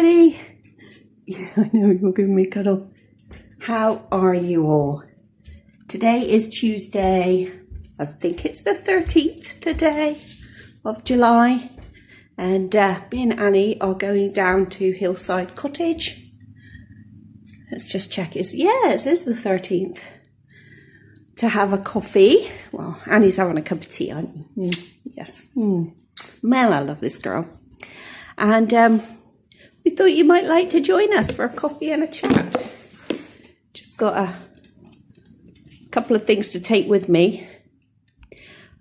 everybody. I know you're giving me a cuddle. How are you all? Today is Tuesday. I think it's the 13th today of July. And me and Annie are going down to Hillside Cottage. Let's just check. It is the 13th. To have a coffee. Well, Annie's having a cup of tea, aren't you? Yes. Mel, I love this girl. And we thought you might like to join us for a coffee and a chat. Just got a couple of things to take with me.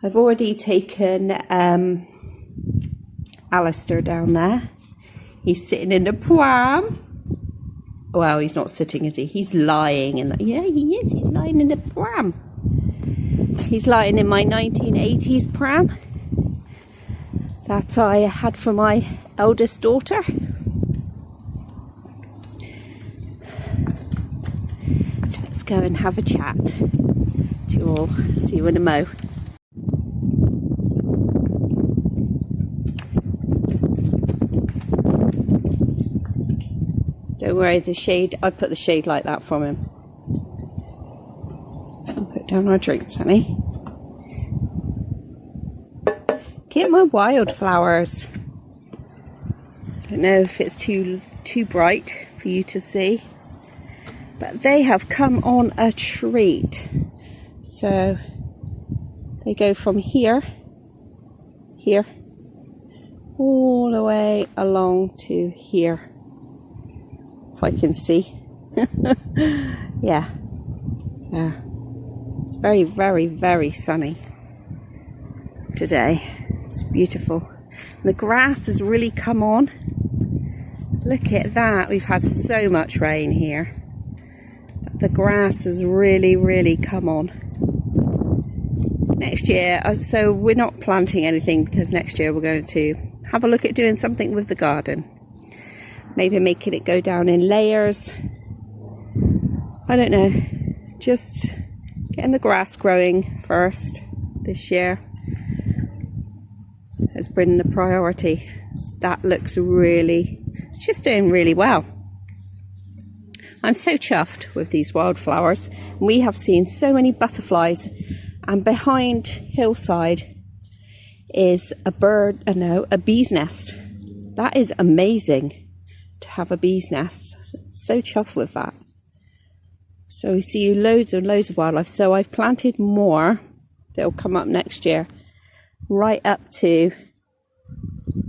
I've already taken Alistair down there. He's sitting in the pram. Well, he's not sitting, is he? He's lying in the... Yeah, he is. He's lying in the pram. He's lying in my 1980s pram that I had for my eldest daughter. So let's go and have a chat to you all. See you in a mo. Don't worry, the shade, I put the shade like that from him. I'll put down our drinks, honey. Get my wildflowers. I don't know if it's too bright for you to see, but they have come on a treat. So they go from here, all the way along to here. If I can see. Yeah. It's very, very, very sunny today. It's beautiful. And the grass has really come on. Look at that. We've had so much rain here. The grass has really, really come on. Next year, so we're not planting anything because next year we're going to have a look at doing something with the garden. Maybe making it go down in layers. I don't know. Just getting the grass growing first this year has been the priority. That looks really, it's just doing really well. I'm so chuffed with these wildflowers. We have seen so many butterflies, and behind Hillside is a bee's nest. That is amazing. To have a bee's nest. So chuffed with that. So we see loads and loads of wildlife. So I've planted more that'll come up next year, right up to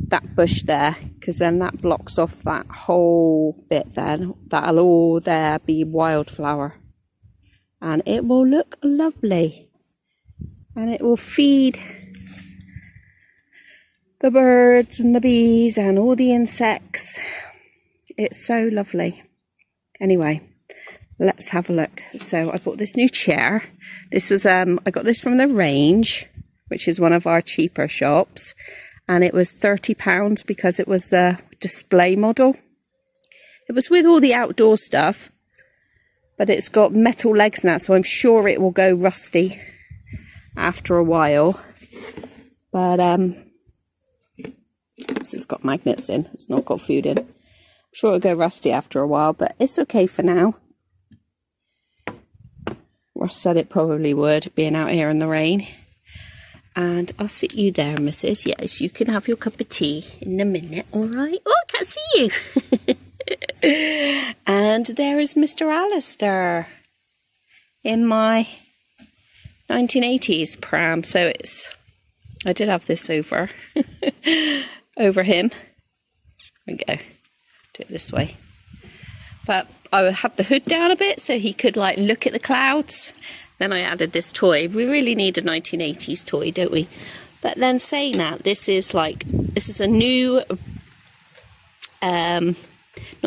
that bush there, because then that blocks off that whole bit. Then that'll all there be wildflower, and it will look lovely, and it will feed the birds and the bees and all the insects. It's so lovely. Anyway, let's have a look. So I bought this new chair. This was I got this from the Range, which is one of our cheaper shops, and it was £30 because it was the display model. It was with all the outdoor stuff, but it's got metal legs now, so I'm sure it will go rusty after a while. But this has got magnets in. It's not got food in. Sure it'll go rusty after a while, but it's okay for now. Ross said it probably would, being out here in the rain. And I'll sit you there, Mrs. Yes, you can have your cup of tea in a minute, all right? Oh, I can't see you. And there is Mr. Alistair in my 1980s pram. So I did have this over him. There we go. Do it this way, but I had the hood down a bit so he could like look at the clouds. Then I added this toy. We really need a 1980s toy, don't we? But then saying that, this is a new not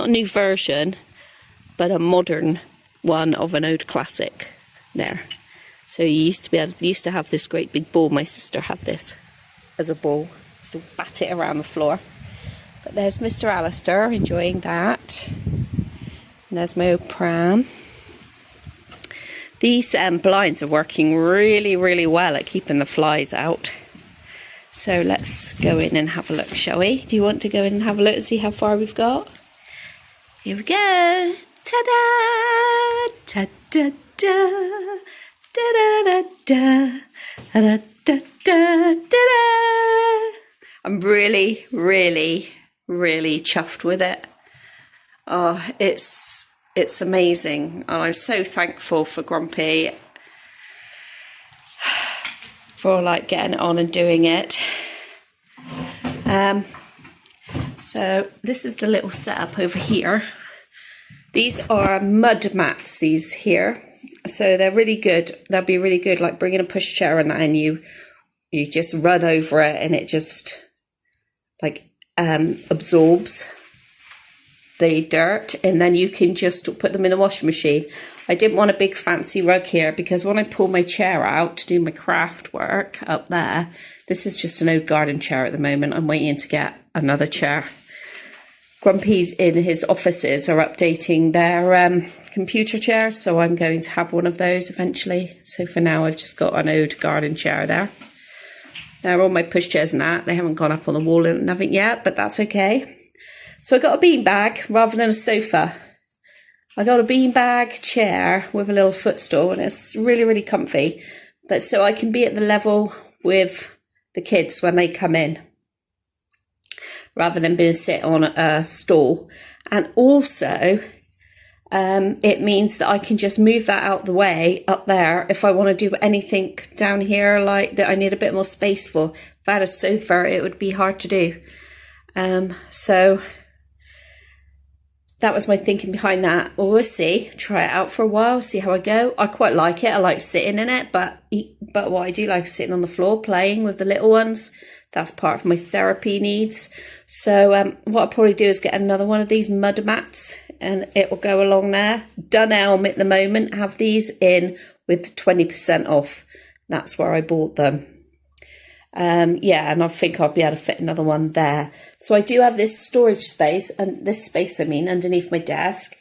a new version, but a modern one of an old classic there. So you used to have this great big ball. My sister had this as a ball, used to bat it around the floor. But there's Mr. Alistair enjoying that. And there's my old pram. These blinds are working really, really well at keeping the flies out. So let's go in and have a look, shall we? Do you want to go in and have a look and see how far we've got? Here we go. Ta-da! Ta-da-da! Da-da-da-da! Da-da-da-da! I'm really, really, really chuffed with it. Oh, it's amazing. And I'm so thankful for Grumpy for like getting it on and doing it. So this is the little setup over here. These are mud mats, these here. So they're really good. They'll be really good, like bringing a pushchair and that, and you just run over it and it just like absorbs the dirt, and then you can just put them in a washing machine. I didn't want a big fancy rug here because when I pull my chair out to do my craft work up there, this is just an old garden chair at the moment. I'm waiting to get another chair. Grumpy's in his offices are updating their computer chairs, so I'm going to have one of those eventually. So for now, I've just got an old garden chair there. They're all my pushchairs and that. They haven't gone up on the wall and nothing yet, but that's okay. So I got a beanbag rather than a sofa. I got a beanbag chair with a little footstool, and it's really, really comfy. But so I can be at the level with the kids when they come in, rather than being sit on a stool. And also, it means that I can just move that out the way up there if I want to do anything down here like that I need a bit more space for. If I had a sofa, it would be hard to do. So that was my thinking behind that. Well, we'll see. Try it out for a while, see how I go. I quite like it. I like sitting in it, but what I do like is sitting on the floor playing with the little ones. That's part of my therapy needs. So what I'll probably do is get another one of these mud mats, and it will go along there. Dunelm at the moment have these in with 20% off. That's where I bought them. Yeah, and I think I'll be able to fit another one there. So I do have this storage space, and this space, I mean, underneath my desk.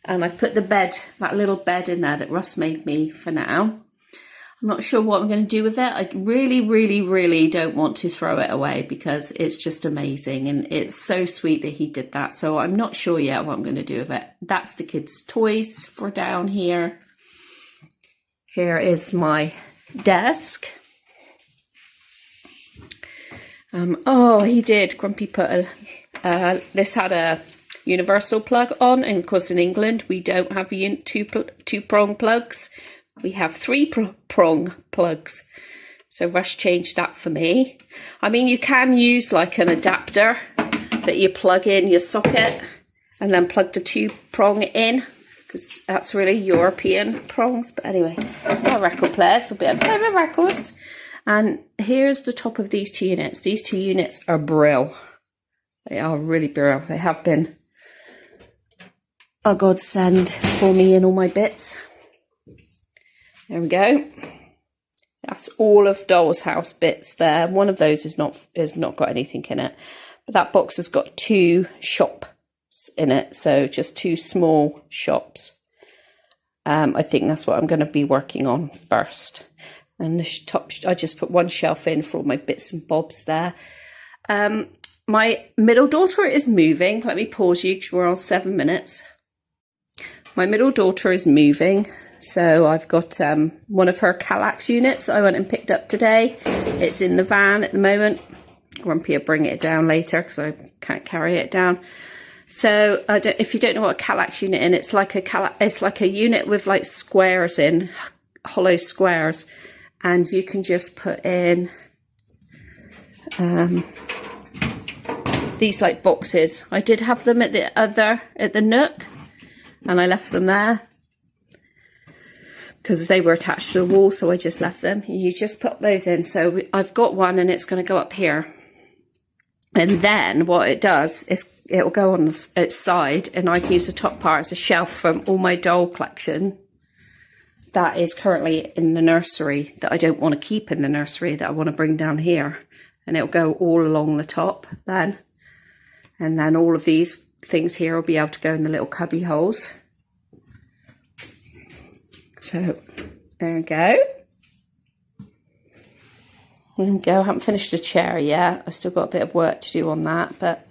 And I've put the bed, that little bed in there that Russ made me for now. I'm not sure what I'm going to do with it. I really, really, really don't want to throw it away because it's just amazing. And it's so sweet that he did that. So I'm not sure yet what I'm going to do with it. That's the kids' toys for down here. Here is my desk. Oh, he did. Grumpy put this had a universal plug on, and of course in England we don't have two-prong plugs. We have three-prong plugs. So Rush changed that for me. I mean, you can use like an adapter that you plug in your socket and then plug the two-prong in, because that's really European prongs. But anyway, it's my record player, so I'll be able to play my records. And here's the top of these two units. These two units are brill. They are really brill. They have been a godsend for me in all my bits. There we go. That's all of Doll's House bits there. One of those is not got anything in it. But that box has got two shops in it. So just two small shops. I think that's what I'm going to be working on first. And the top, I just put one shelf in for all my bits and bobs there. My middle daughter is moving. Let me pause you because we're on 7 minutes. My middle daughter is moving. So I've got one of her Calax units I went and picked up today. It's in the van at the moment. Grumpy will bring it down later because I can't carry it down. So if you don't know what a Calax unit is, it's like a unit with like squares in, hollow squares. And you can just put in these like boxes. I did have them at the Nook, and I left them there because they were attached to the wall, so I just left them. You just put those in. So I've got one, and it's going to go up here. And then what it does is it will go on its side, and I can use the top part as a shelf from all my doll collection that is currently in the nursery that I don't want to keep in the nursery, that I want to bring down here. And it'll go all along the top then. And then all of these things here will be able to go in the little cubby holes. So there we go. There we go. I haven't finished the chair yet. I've still got a bit of work to do on that, but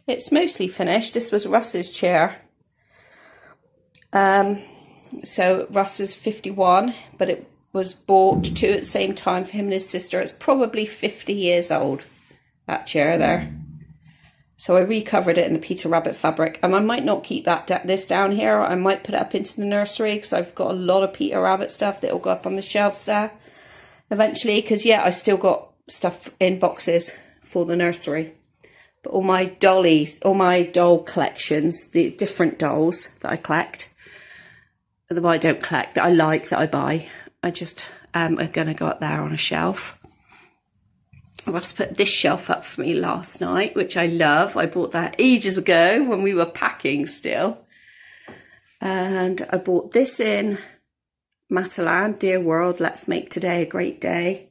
it's mostly finished. This was Russ's chair So Russ is 51, but it was bought two at the same time for him and his sister. It's probably 50 years old, that chair there. So I recovered it in the Peter Rabbit fabric, and I might not keep this down here. I might put it up into the nursery because I've got a lot of Peter Rabbit stuff that will go up on the shelves there eventually. Because yeah, I still got stuff in boxes for the nursery. But all my dollies, all my doll collections, the different dolls that I collect, that I don't collect, that I like, that I buy, I just are going to go up there on a shelf. Ross put this shelf up for me last night, which I love. I bought that ages ago when we were packing still. And I bought this in Matalan, Dear World, let's make today a great day.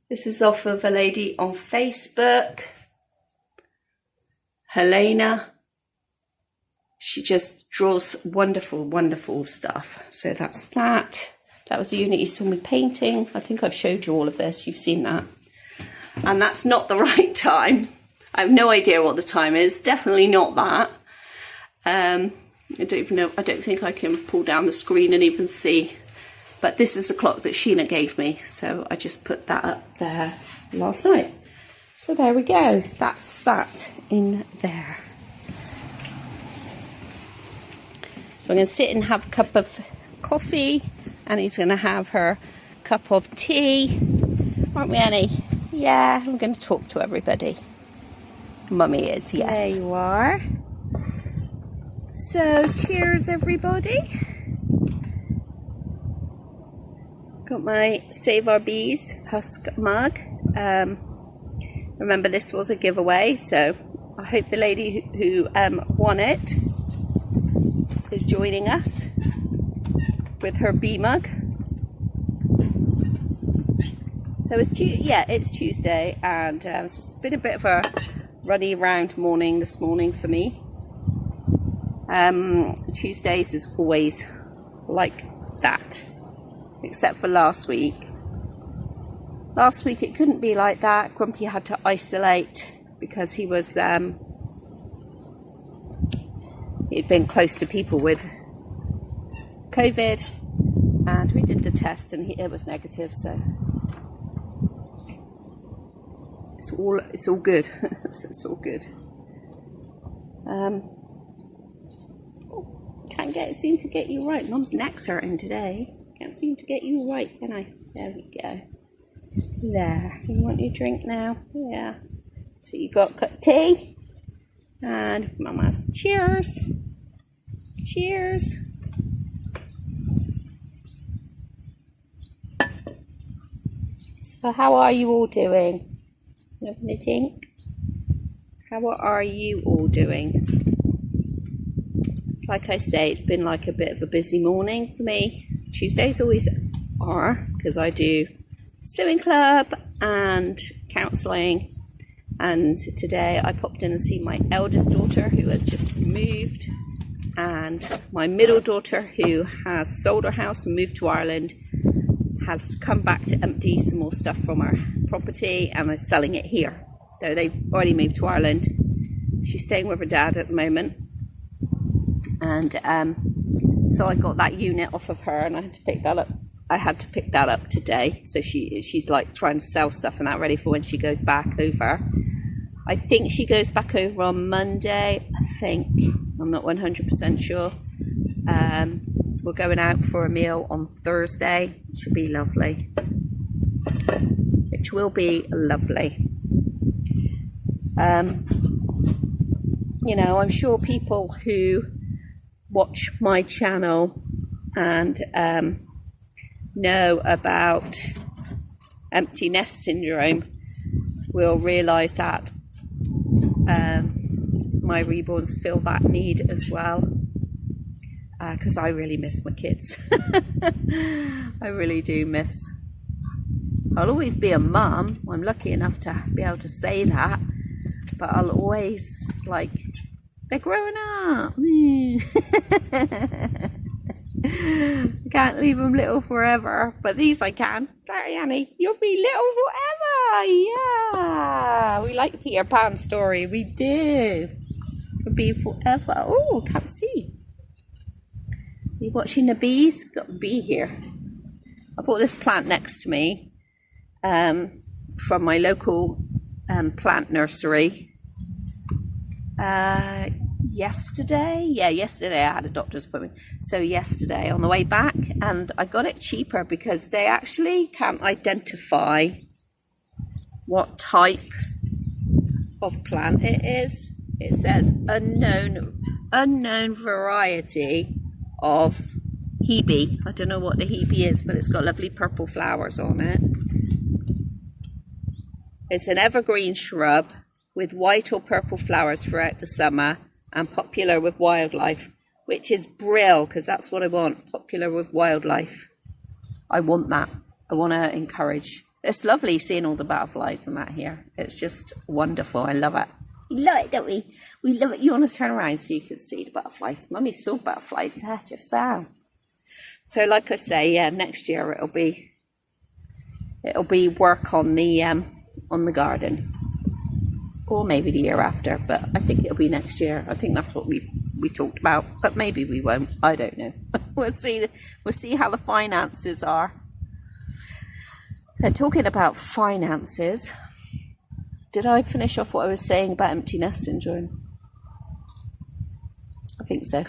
This is off of a lady on Facebook, Helena. She just draws wonderful, wonderful stuff. So that's that. That was the unit you saw me painting. I think I've showed you all of this. You've seen that. And that's not the right time. I have no idea what the time is. Definitely not that. I don't even know. I don't think I can pull down the screen and even see. But this is a clock that Sheena gave me. So I just put that up there last night. So there we go. That's that in there. So I'm going to sit and have a cup of coffee. Annie's going to have her cup of tea. Aren't we, Annie? Yeah, I'm going to talk to everybody. Mummy is, yes. There you are. So, cheers, everybody. Got my Save Our Bees Husk mug. Remember, this was a giveaway, so I hope the lady who won it is joining us with her bee mug. So it's Tuesday, and it's been a bit of a runny around morning this morning for me. Tuesdays is always like that, except for last week. Last week it couldn't be like that. Grumpy had to isolate because he was he'd been close to people with COVID, and we did the test and it was negative, so it's all good. It's all good. Can't seem to get you right. Mum's neck's hurting today. Can't seem to get you right, can I? There we go. There. You want your drink now? Yeah. So you got cut tea. And Mama's cheers. Cheers. So how are you all doing? Nothing to think? How are you all doing? Like I say, it's been like a bit of a busy morning for me. Tuesdays always are, because I do sewing club and counselling. And today I popped in and see my eldest daughter, who has just moved, and my middle daughter, who has sold her house and moved to Ireland, has come back to empty some more stuff from her property and is selling it here. Though they've already moved to Ireland. She's staying with her dad at the moment. And so I got that unit off of her, and I had to pick that up. I had to pick that up today. So she's like trying to sell stuff and that ready for when she goes back over. I think she goes back over on Monday. I think. I'm not 100% sure. We're going out for a meal on Thursday, which will be lovely. Which will be lovely. You know, I'm sure people who watch my channel and know about empty nest syndrome will realise that my reborns feel that need as well, because I really miss my kids. I really do miss. I'll always be a mum. I'm lucky enough to be able to say that, but I'll always, like, they're growing up. I can't leave them little forever, but these I can. Sorry, Annie, you'll be little forever. Yeah, we like Peter Pan story. We do. It'll be forever. Oh, can't see. You watching the bees? We've got a bee here. I bought this plant next to me from my local plant nursery yesterday. Yeah, yesterday I had a doctor's appointment. So yesterday on the way back, and I got it cheaper because they actually can't identify what type of plant it is. It says unknown variety of hebe. I don't know what the hebe is, but it's got lovely purple flowers on it. It's an evergreen shrub with white or purple flowers throughout the summer and popular with wildlife, which is brill, because that's what I want, popular with wildlife. I want that. I want to encourage. It's lovely seeing all the butterflies and that here. It's just wonderful. I love it. We love it, don't we? We love it. You want to turn around so you can see the butterflies. Mummy saw butterflies there just now. So like I say, yeah, next year it'll be work on the garden. Or maybe the year after, but I think it'll be next year. I think that's what we talked about, but maybe we won't. I don't know. We'll see how the finances are. So talking about finances, did I finish off what I was saying about empty nest syndrome? I think so.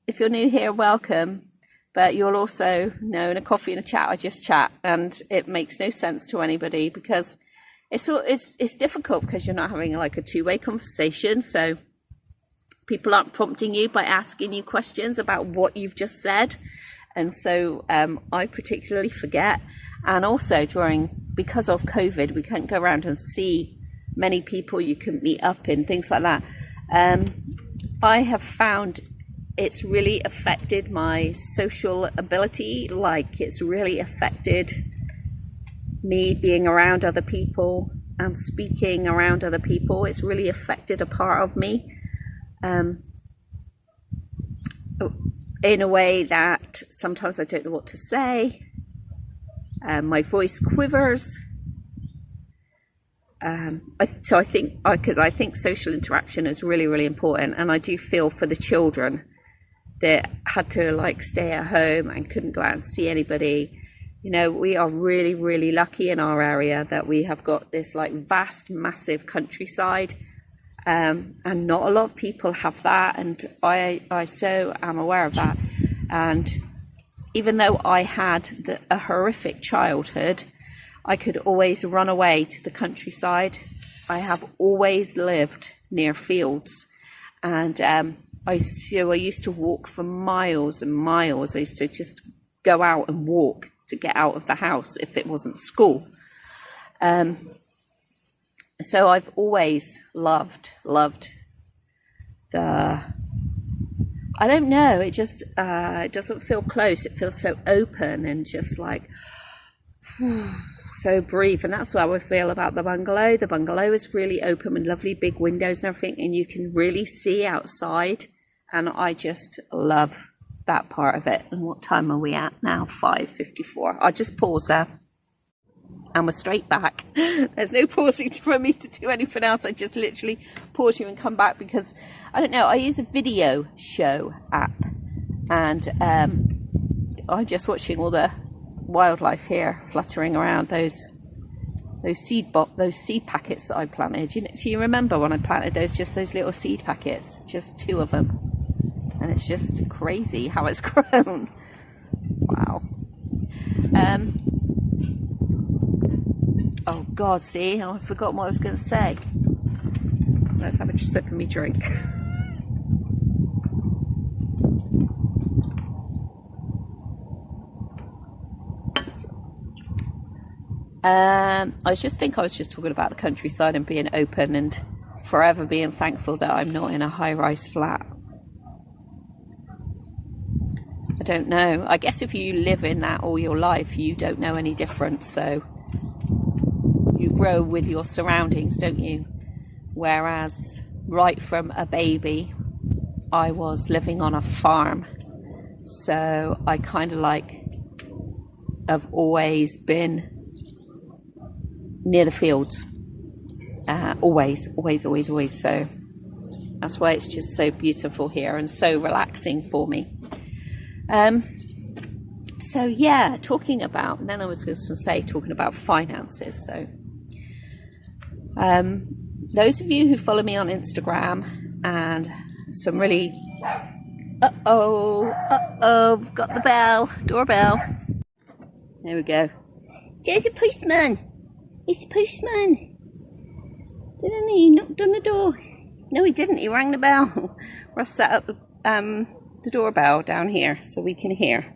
If you're new here, welcome. But you'll also know in a coffee and a chat, I just chat, and it makes no sense to anybody because it's difficult because you're not having like a two-way conversation. So people aren't prompting you by asking you questions about what you've just said. And so I particularly forget. And also because of COVID, we can't go around and see many people you can meet up in, things like that. I have found it's really affected my social ability, like it's really affected me being around other people and speaking around other people. It's really affected a part of me in a way that sometimes I don't know what to say. My voice quivers. I think social interaction is really, really important, and I do feel for the children that had to like stay at home and couldn't go out and see anybody. You know, we are really, really lucky in our area that we have got this like vast, massive countryside, and not a lot of people have that, and I so am aware of that. And even though I had a horrific childhood, I could always run away to the countryside. I have always lived near fields, and I used to walk for miles and miles. I used to just go out and walk to get out of the house if it wasn't school. So I've always loved I don't know, it just it doesn't feel close. It feels so open and just like so brief, and that's how I feel about the bungalow. The bungalow is really open with lovely big windows and everything, and you can really see outside, and I just love that part of it. And what time are we at now? 5:54. I'll just pause there and we're straight back. There's no pausing for me to do anything else. I just literally pause you and come back because I don't know, I use a video show app, and I'm just watching all the wildlife here fluttering around, those seed packets that I planted. Do you remember when I planted those little seed packets, just 2 of them, and it's just crazy how it's grown. Wow. Oh God, see, I've forgotten what I was going to say. Let's have a sip of me drink. I was just talking about the countryside and being open, and forever being thankful that I'm not in a high-rise flat. I don't know. I guess if you live in that all your life, you don't know any different. So you grow with your surroundings, don't you? Whereas right from a baby, I was living on a farm. So I kind of like have always been near the fields. Always. So That's why it's just so beautiful here and so relaxing for me. So yeah, talking about finances. So those of you who follow me on Instagram and some really got the doorbell. There we go. There's a postman. It's a postman. Didn't he? Knocked on the door. No, he didn't. He rang the bell. Russ set up the doorbell down here so we can hear.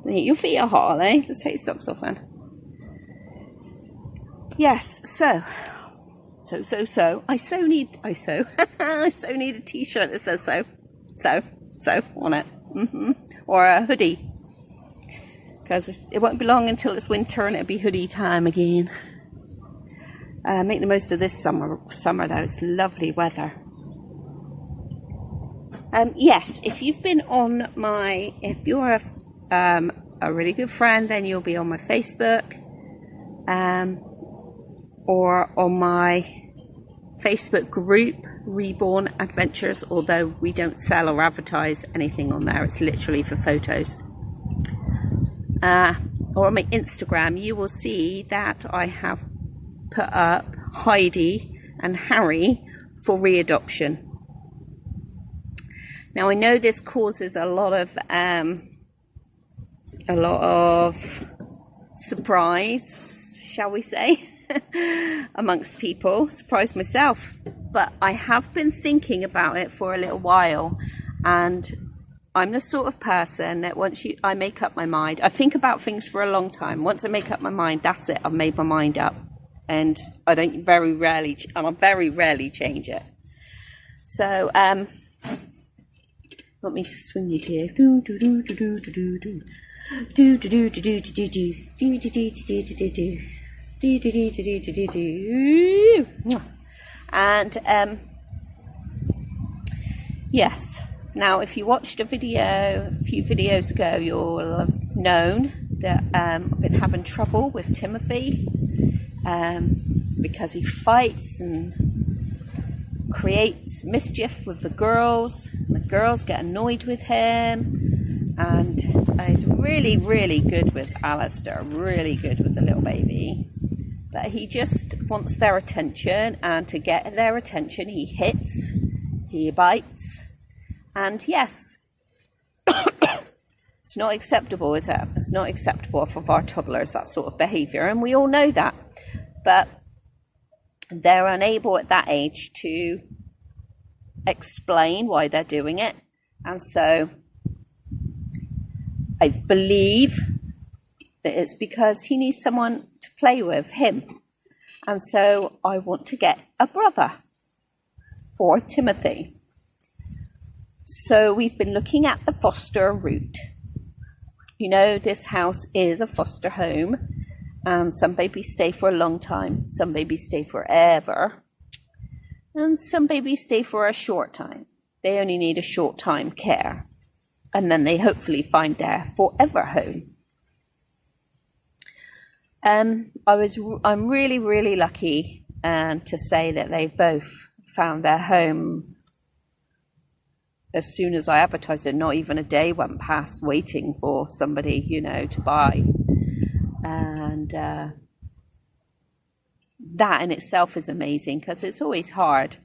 Your feet are hot, are they? Let's take your socks off then. Yes, so. I so need a t-shirt that says so on it. Or a hoodie. Because it won't be long until it's winter and it'll be hoodie time again. Make the most of this summer though. It's lovely weather. Yes, if you've been on if you're a really good friend, then you'll be on my Facebook, or on my Facebook group, Reborn Adventures, although we don't sell or advertise anything on there. It's literally for photos. Or on my Instagram, you will see that I have put up Heidi and Harry for readoption. Now I know this causes a lot of surprise, shall we say, amongst people. Surprised myself, but I have been thinking about it for a little while, and I'm the sort of person that once I make up my mind, I think about things for a long time. Once I make up my mind, that's it. I've made my mind up, and I very rarely change it. So, want me to swing you, dear? Do do do do do do do do. Do do do do do do do do do do do do do do do. And yes. Now, if you watched a few videos ago, you'll have known that I've been having trouble with Timothy because he fights and creates mischief with the girls. The girls get annoyed with him. And he's really, really good with Alistair, really good with the little baby. But he just wants their attention, and to get their attention, he hits, he bites, and yes, it's not acceptable, is it? It's not acceptable for our toddlers, that sort of behaviour, and we all know that. But they're unable at that age to explain why they're doing it, and so I believe that it's because he needs someone to play with him. And so I want to get a brother for Timothy. So we've been looking at the foster route. You know, this house is a foster home, and some babies stay for a long time. Some babies stay forever. And some babies stay for a short time. They only need a short time care. And then they hopefully find their forever home. I'm really, really lucky to say that they both found their home as soon as I advertised it. Not even a day went past waiting for somebody, to buy. And that in itself is amazing, because it's always hard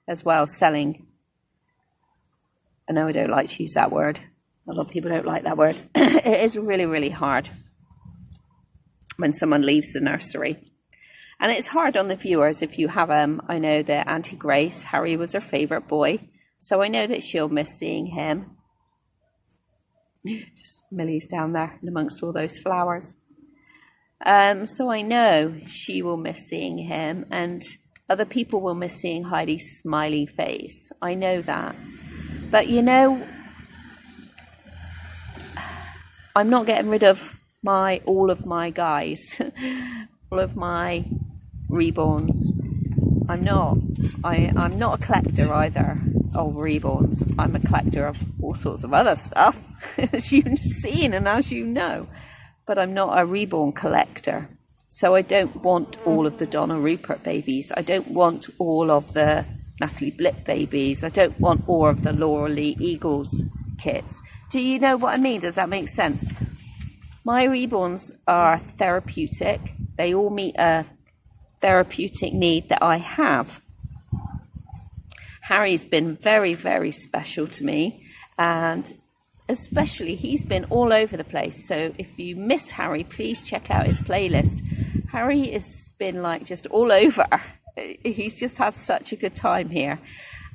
as well selling. I know I don't like to use that word. A lot of people don't like that word. It is really, really hard when someone leaves the nursery. And it's hard on the viewers if you have I know that Auntie Grace, Harry was her favourite boy, so I know that she'll miss seeing him. Just Millie's down there amongst all those flowers. So I know she will miss seeing him, and other people will miss seeing Heidi's smiley face. I know that. But I'm not getting rid of all of my guys, all of my reborns. I'm not a collector either of reborns. I'm a collector of all sorts of other stuff, as you've seen and as you know. But I'm not a reborn collector. So I don't want all of the Donna Rubert babies. I don't want all of the Natalie Blip babies. I don't want all of the Laura Lee Eagles kits. Do you know what I mean? Does that make sense? My reborns are therapeutic. They all meet a therapeutic need that I have. Harry's been very, very special to me, and especially he's been all over the place. So if you miss Harry, please check out his playlist. Harry has been like just all over. He's just had such a good time here.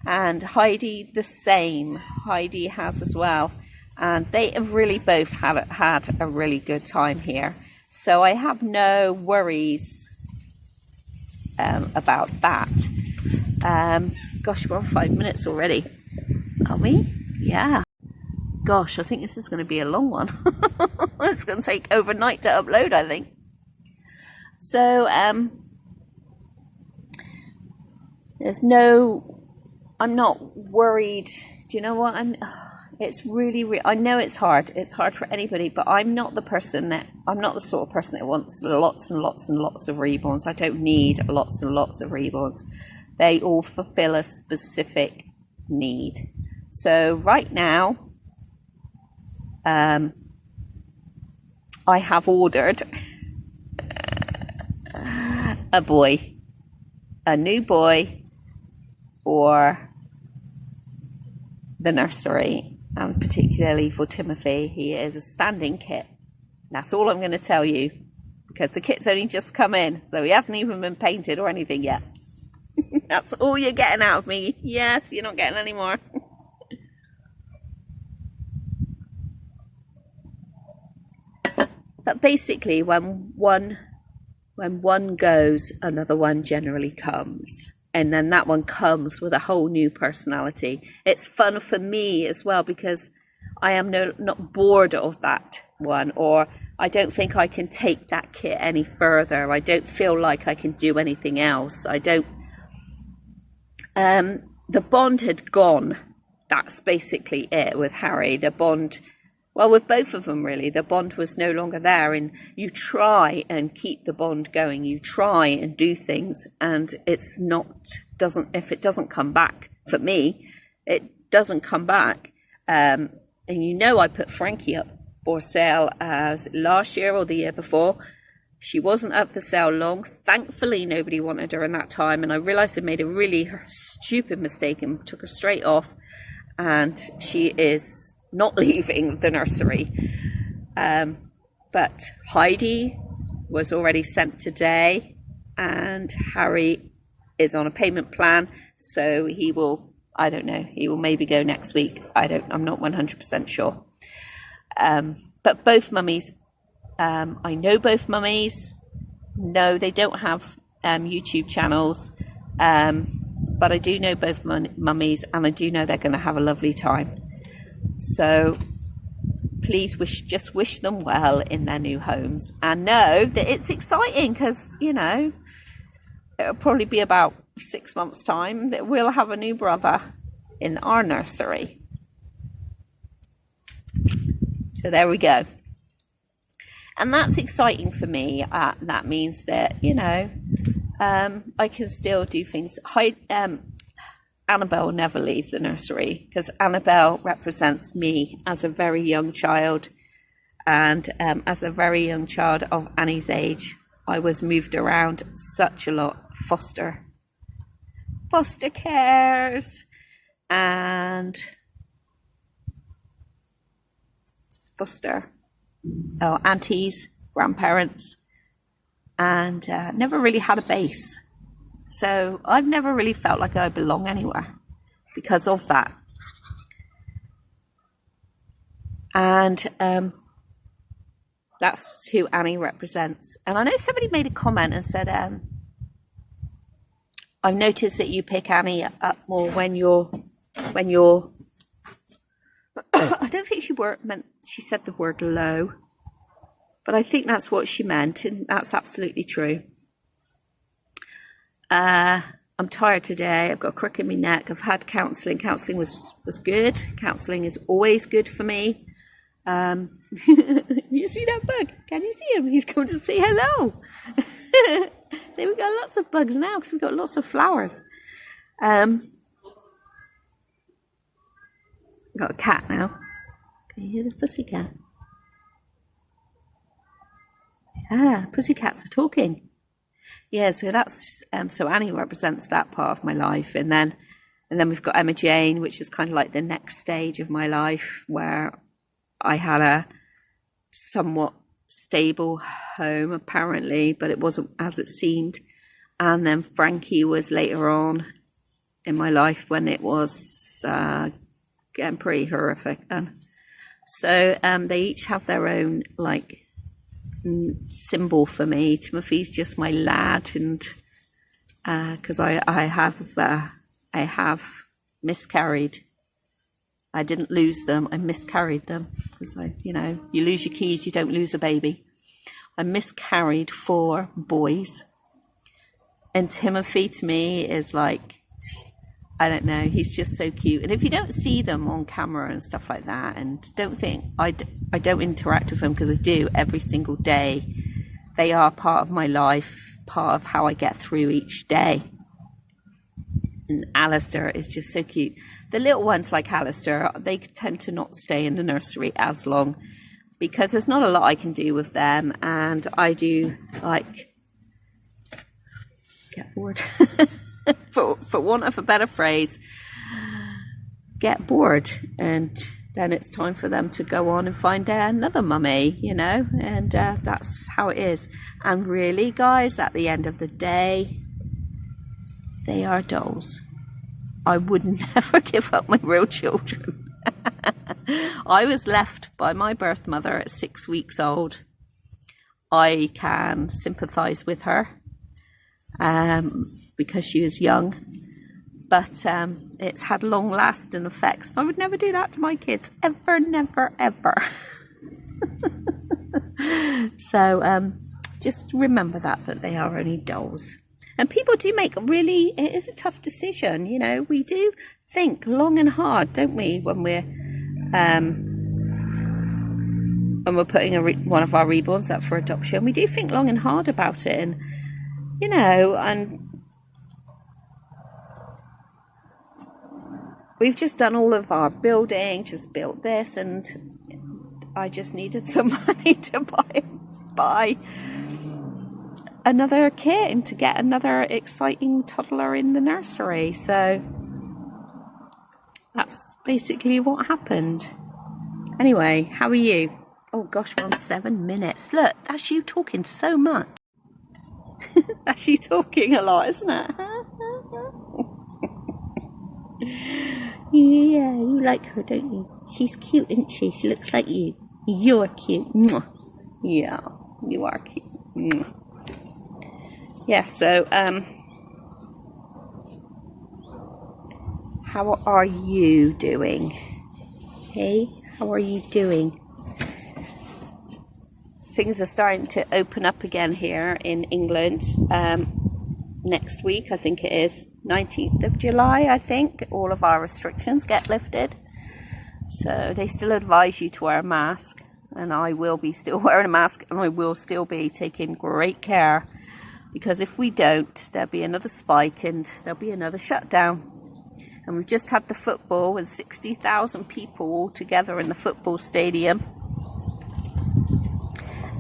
And Heidi the same. Heidi has as well. And they have really both had a really good time here. So I have no worries about that. Gosh, we're on 5 minutes already. Are we? Yeah. Gosh, I think this is going to be a long one. It's going to take overnight to upload, I think. So, I'm not worried. Do you know what? It's really, I know it's hard. It's hard for anybody, but I'm not the sort of person that wants lots and lots and lots of reborns. I don't need lots and lots of reborns. They all fulfill a specific need. So right now, I have ordered a new boy for the nursery, and particularly for Timothy. He is a standing kit. That's all I'm going to tell you, because the kit's only just come in, so he hasn't even been painted or anything yet. That's all you're getting out of me. Yes, you're not getting any more. But basically, when one goes, another one generally comes. And then that one comes with a whole new personality. It's fun for me as well, because I am not bored of that one, or I don't think I can take that kit any further. I don't feel like I can do anything else. The bond had gone. That's basically it with Harry. The bond, well, with both of them really, the bond was no longer there, and you try and keep the bond going. You try and do things, and if it doesn't come back, for me, it doesn't come back. And I put Frankie up for sale last year or the year before. She wasn't up for sale long. Thankfully, nobody wanted her in that time, and I realised I made a really stupid mistake and took her straight off, and she is not leaving the nursery. But Heidi was already sent today, and Harry is on a payment plan, so he will maybe go next week. I'm not 100% sure. But both mummies, I know both mummies. No, they don't have YouTube channels, but I do know both mummies, and I do know they're going to have a lovely time. So please just wish them well in their new homes, and know that it's exciting, because it'll probably be about 6 months' time that we'll have a new brother in our nursery. So there we go. And that's exciting for me. That means that, I can still do things. Annabelle will never leave the nursery, because Annabelle represents me as a very young child. And as a very young child of Annie's age, I was moved around such a lot. Foster cares and aunties, grandparents, and never really had a base. So I've never really felt like I belong anywhere because of that. And that's who Annie represents. And I know somebody made a comment and said, I've noticed that you pick Annie up more when you're I don't think she said the word low, but I think that's what she meant, and that's absolutely true. I'm tired today. I've got a crook in my neck. I've had counselling. Counselling was good. Counselling is always good for me. You see that bug? Can you see him? He's come to say hello. So we've got lots of bugs now because we've got lots of flowers. Got a cat now. Can you hear the pussycat? Yeah, pussycats are talking. Yeah, so that's so Annie represents that part of my life, and then we've got Emma Jane, which is kind of like the next stage of my life, where I had a somewhat stable home apparently, but it wasn't as it seemed. And then Frankie was later on in my life when it was getting pretty horrific. And so they each have their own like symbol for me. Timothy's just my lad, and because I have miscarried. I didn't lose them, I miscarried them, because you lose your keys, you don't lose a baby. I miscarried 4 boys, and Timothy to me is like, I don't know, he's just so cute. And if you don't see them on camera and stuff like that, and don't think I don't interact with them, because I do every single day, they are part of my life, part of how I get through each day. And Alistair is just so cute. The little ones like Alistair, they tend to not stay in the nursery as long, because there's not a lot I can do with them, and I do like get bored. for want of a better phrase, get bored, and then it's time for them to go on and find another mummy, and that's how it is. And really, guys, at the end of the day, they are dolls. I would never give up my real children. I was left by my birth mother at 6 weeks old. I can sympathise with her because she was young, but it's had long-lasting effects. I would never do that to my kids, ever, never, ever. So just remember that they are only dolls. And people do make it is a tough decision, we do think long and hard, don't we, when we're putting one of our reborns up for adoption. We do think long and hard about it, and and we've just done all of our building, just built this, and I just needed some money to buy another kit and to get another exciting toddler in the nursery. So that's basically what happened. Anyway, how are you? Oh gosh, we're on 7 minutes. Look, that's you talking so much. That's you talking a lot, isn't it? Yeah, you like her, don't you? She's cute, isn't she? She looks like you. You're cute. Yeah, you are cute. Yeah, so how are you doing? Hey, how are you doing? Things are starting to open up again here in England. Next week, I think it is 19th of July, I think, all of our restrictions get lifted. So they still advise you to wear a mask, and I will be still wearing a mask, and I will still be taking great care, because if we don't, there'll be another spike and there'll be another shutdown. And we've just had the football with 60,000 people all together in the football stadium.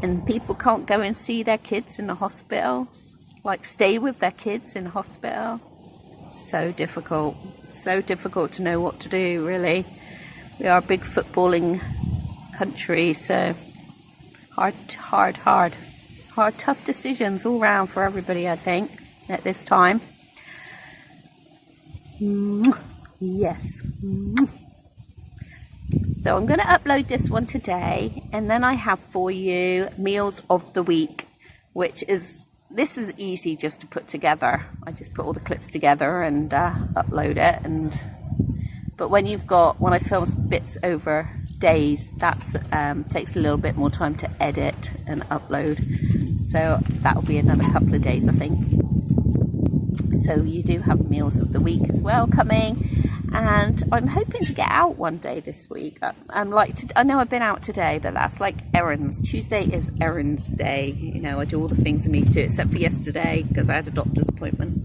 And people can't go and see their kids in the hospital, like stay with their kids in the hospital. So difficult to know what to do, really. We are a big footballing country, so hard, tough decisions all round for everybody, I think, at this time. Yes. So I'm going to upload this one today, and then I have for you meals of the week, this is easy just to put together. I just put all the clips together and upload it. But when I film bits over days, that's takes a little bit more time to edit and upload. So that'll be another couple of days, I think. So you do have meals of the week as well coming, and I'm hoping to get out one day this week. I know I've been out today, but that's like errands. Tuesday is errands day. I do all the things I need to do, except for yesterday because I had a doctor's appointment.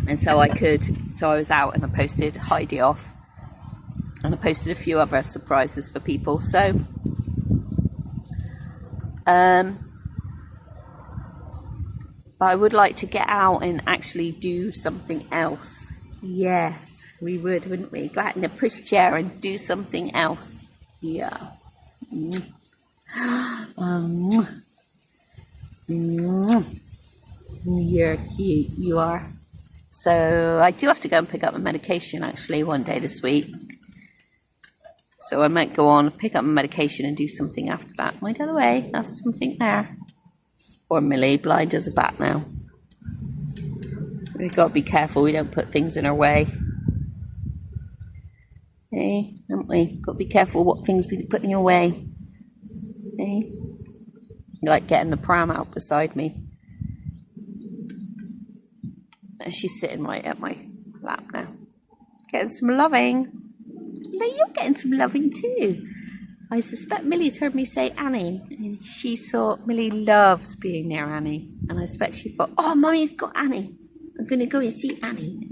And so I was out and I posted Heidi off. And I posted a few other surprises for people. So, but I would like to get out and actually do something else. Yes, we would, wouldn't we? Go out in the pushchair and do something else. Yeah. You're cute, you are. So I do have to go and pick up my medication actually one day this week. So I might go on, pick up my medication and do something after that. Wait out of the way, that's something there. Poor Millie, blind as a bat now. We've got to be careful we don't put things in our way. Hey, haven't we? Got to be careful what things we put in your way. Hey, like getting the pram out beside me. And she's sitting right at my lap now. Getting some loving. No, you're getting some loving too. I suspect Millie's heard me say Annie. And she thought Millie loves being near Annie. And I suspect she thought, oh, Mummy's got Annie. I'm going to go and see Annie.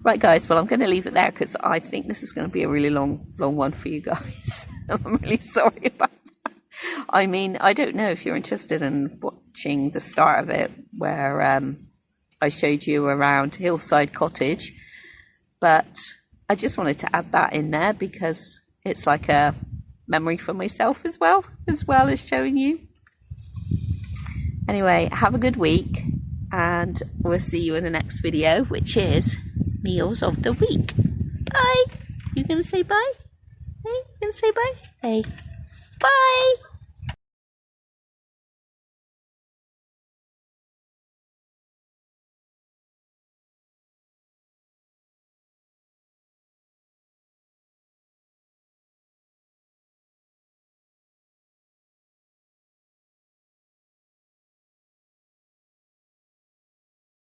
Right, guys. Well, I'm going to leave it there because I think this is going to be a really long one for you guys. I'm really sorry about that. I mean, I don't know if you're interested in watching the start of it where I showed you around Hillside Cottage. But I just wanted to add that in there because it's like a memory for myself as well as showing you. Anyway, have a good week and we'll see you in the next video, which is Meals of the Week. Bye. You gonna say bye? Hey, you gonna say bye? Hey. Bye.